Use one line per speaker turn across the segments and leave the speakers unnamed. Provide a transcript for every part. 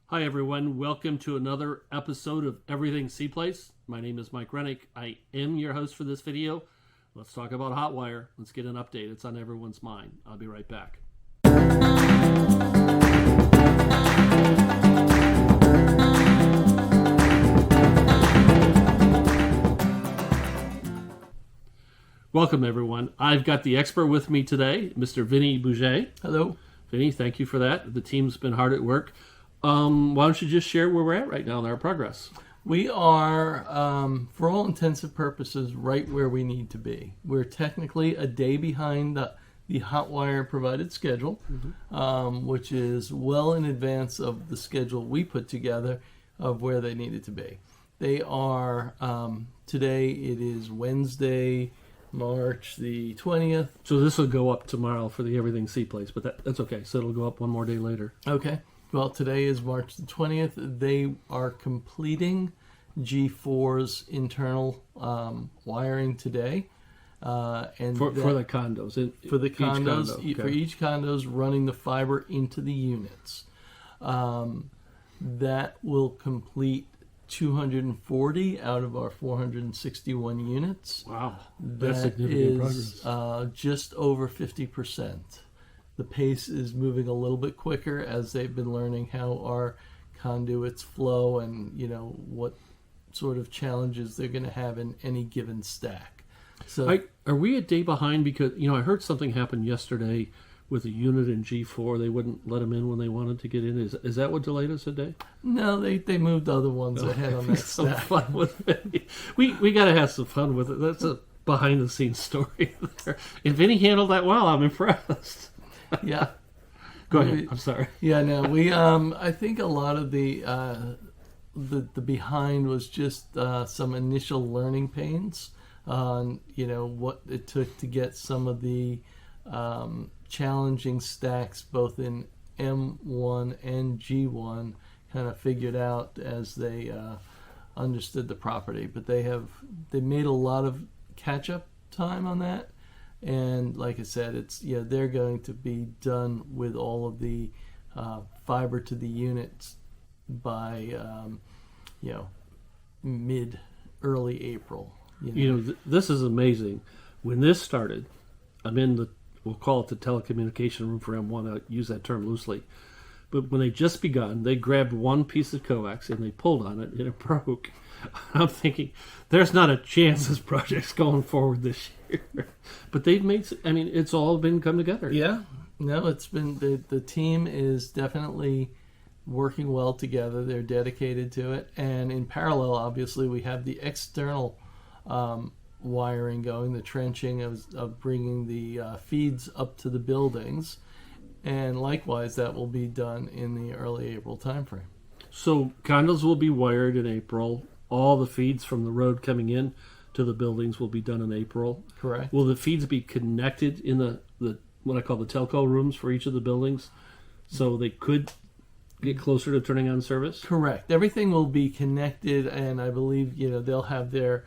Hi, everyone. Welcome to another episode of Everything C-Place. My name is Mike Renick. I am your host for this video. Let's talk about Hotwire. Let's get an update. It's on everyone's mind. I'll be right back. Welcome, everyone. I've got the expert with me today, Mr. Vinnie Bugge.
Hello.
Vinnie, thank you for that. The team's been hard at work. Why don't you just share where we're at right now in our progress?
We are, for all intensive purposes, right where we need to be. We're technically a day behind the Hotwire provided schedule, which is well in advance of the schedule we put together of where they needed to be. They are, today it is Wednesday, March the 20th.
So this will go up tomorrow for the Everything C-Place, but that's okay. So it'll go up one more day later.
Okay. Well, today is March the 20th. They are completing G4's internal wiring today. And
for the condos.
For the condos,
condo. Okay.
For each condo's running the fiber into the units. That will complete 240 out of our 461 units.
Wow. That's
That
significant
is
progress.
just over 50%. The pace is moving a little bit quicker as they've been learning how our conduits flow and, what sort of challenges they're going to have in any given stack. So,
Are we a day behind? Because, I heard something happen yesterday with a unit in G4. They wouldn't let them in when they wanted to get in. Is that what delayed us a day?
no, they moved other ones ahead on that
Some
stack.
fun with it. We got to have some fun with it. That's a behind-the-scenes story there. And Vinny handled that well. I'm impressed.
Yeah.
Go ahead. I'm sorry.
Yeah, no, we I think a lot of the behind was just some initial learning pains on what it took to get some of the challenging stacks both in M1 and G1 kind of figured out as they understood the property, but they made a lot of catch up time on that. And like I said, they're going to be done with all of the fiber to the units by early April.
This is amazing. When this started, I'm in we'll call it the telecommunication room for M1. I use that term loosely. But when they just begun, they grabbed one piece of coax and they pulled on it and it broke. I'm thinking, there's not a chance this project's going forward this year. But they've made, it's all been come together.
Yeah. No, it's been, the team is definitely working well together. They're dedicated to it. And in parallel, obviously, we have the external wiring going, the trenching of bringing the feeds up to the buildings. And likewise, that will be done in the early April timeframe.
So condos will be wired in April. All the feeds from the road coming in to the buildings will be done in April.
Correct.
Will the feeds be connected in the what I call the telco rooms for each of the buildings, so they could get closer to turning on service?
Correct. Everything will be connected, and I believe they'll have their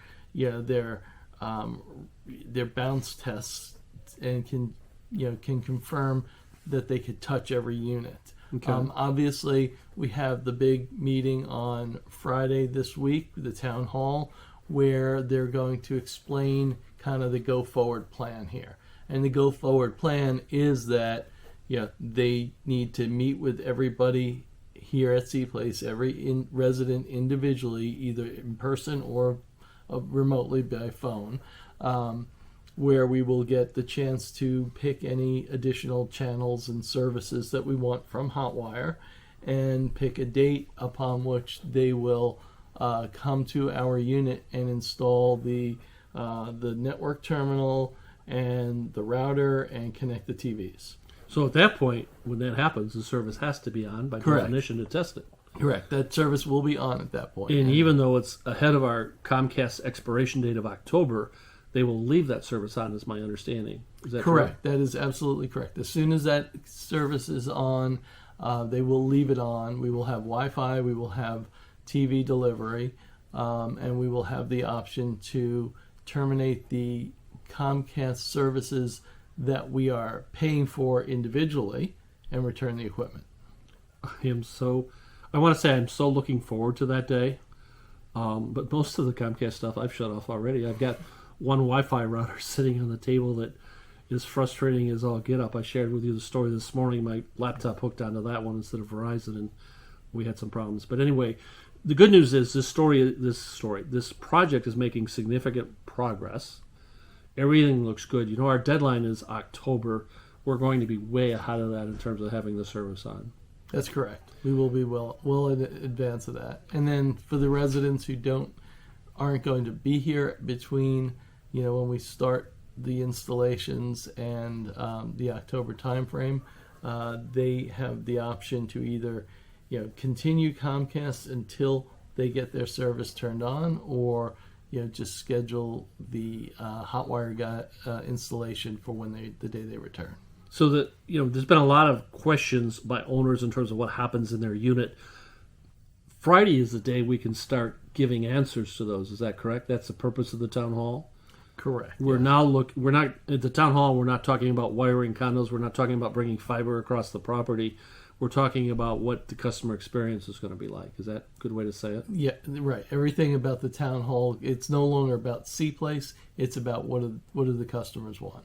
bounce tests and can confirm that they could touch every unit.
Okay.
Obviously, we have the big meeting on Friday this week, the town hall, where they're going to explain kind of the go-forward plan here. And the go-forward plan is that they need to meet with everybody here at C-Place, every resident individually, either in person or remotely by phone, where we will get the chance to pick any additional channels and services that we want from Hotwire and pick a date upon which they will come to our unit and install the network terminal and the router and connect the TVs.
So at that point, when that happens, the service has to be on by definition to test it.
Correct. That service will be on at that point.
And even though it's ahead of our Comcast expiration date of October, they will leave that service on, is my understanding. Is that
correct? That is absolutely correct. As soon as that service is on, they will leave it on. We will have Wi-Fi, we will have TV delivery, and we will have the option to terminate the Comcast services that we are paying for individually and return the equipment.
I want to say I'm so looking forward to that day. But most of the Comcast stuff I've shut off already. I've got one Wi-Fi router sitting on the table that is frustrating as all get up. I shared with you the story this morning. My laptop hooked onto that one instead of Verizon, and we had some problems. But anyway, the good news is this project is making significant progress. Everything looks good. You know, our deadline is October. We're going to be way ahead of that in terms of having the service on.
That's correct. We will be well in advance of that. And then for the residents who aren't going to be here between, when we start the installations and the October timeframe, they have the option to either, continue Comcast until they get their service turned on, or just schedule the Hotwire installation for the day they return.
So that, there's been a lot of questions by owners in terms of what happens in their unit. Friday is the day we can start giving answers to those. Is that correct? That's the purpose of the town hall?
Correct.
We're not at the town hall. We're not talking about wiring condos. We're not talking about bringing fiber across the property. We're talking about what the customer experience is going to be like. Is that a good way to say it?
Yeah, right. Everything about the town hall, it's no longer about C-Place. It's about what do the customers want.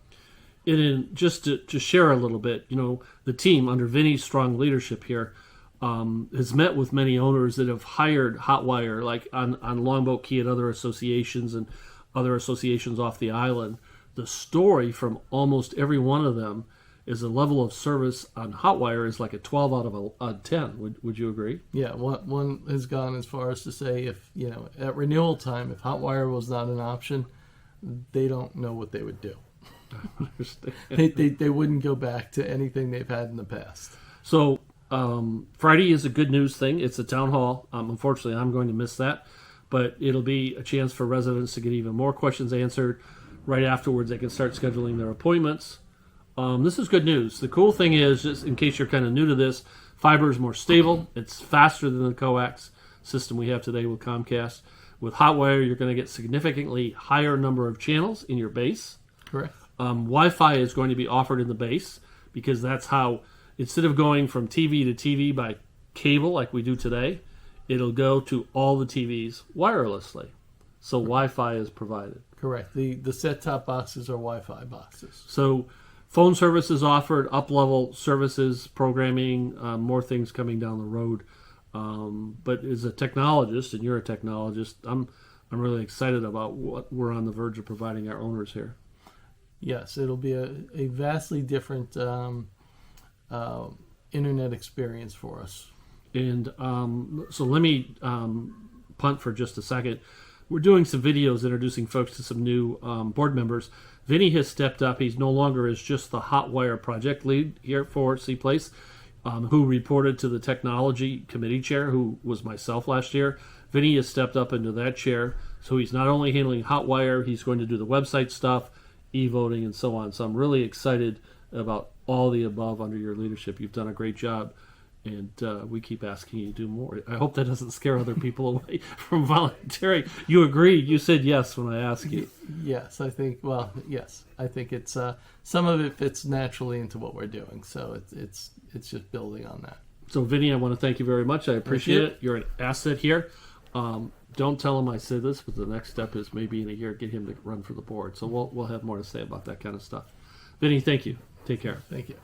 And just to share a little bit, the team under Vinnie's strong leadership here has met with many owners that have hired Hotwire, like on Longboat Key and other associations and other associations off the island. The story from almost every one of them is the level of service on Hotwire is like a 12 out of a 10. Would you agree?
Yeah, one has gone as far as to say if, at renewal time, if Hotwire was not an option, they don't know what they would do. They wouldn't go back to anything they've had in the past.
So Friday is a good news thing. It's a town hall. Unfortunately, I'm going to miss that, but it'll be a chance for residents to get even more questions answered. Right afterwards, they can start scheduling their appointments. This is good news. The cool thing is, just in case you're kind of new to this, fiber is more stable. It's faster than the coax system we have today with Comcast. With Hotwire, you're going to get significantly higher number of channels in your base.
Correct.
Wi-Fi is going to be offered in the base because that's how, instead of going from TV to TV by cable like we do today, it'll go to all the TVs wirelessly. So Wi-Fi is provided.
Correct. The set-top boxes are Wi-Fi boxes.
So phone services offered, up-level services, programming, more things coming down the road. But as a technologist, and you're a technologist, I'm really excited about what we're on the verge of providing our owners here.
Yes, it'll be a vastly different internet experience for us.
And so let me punt for just a second. We're doing some videos introducing folks to some new board members. Vinnie has stepped up. He's no longer is just the Hotwire project lead here for C-Place, who reported to the technology committee chair, who was myself last year. Vinnie has stepped up into that chair. So he's not only handling Hotwire, he's going to do the website stuff, e-voting, and so on. So I'm really excited about all the above under your leadership. You've done a great job, and we keep asking you to do more. I hope that doesn't scare other people away from volunteering. You agreed. You said yes when I asked you.
Yes, I think. Well, yes, I think it's some of it fits naturally into what we're doing. So it's just building on that.
So Vinnie, I want to thank you very much. I appreciate it. You're an asset here. Don't tell him I said this, but the next step is maybe in a year get him to run for the board. So we'll have more to say about that kind of stuff. Vinnie, thank you. Take care.
Thank you.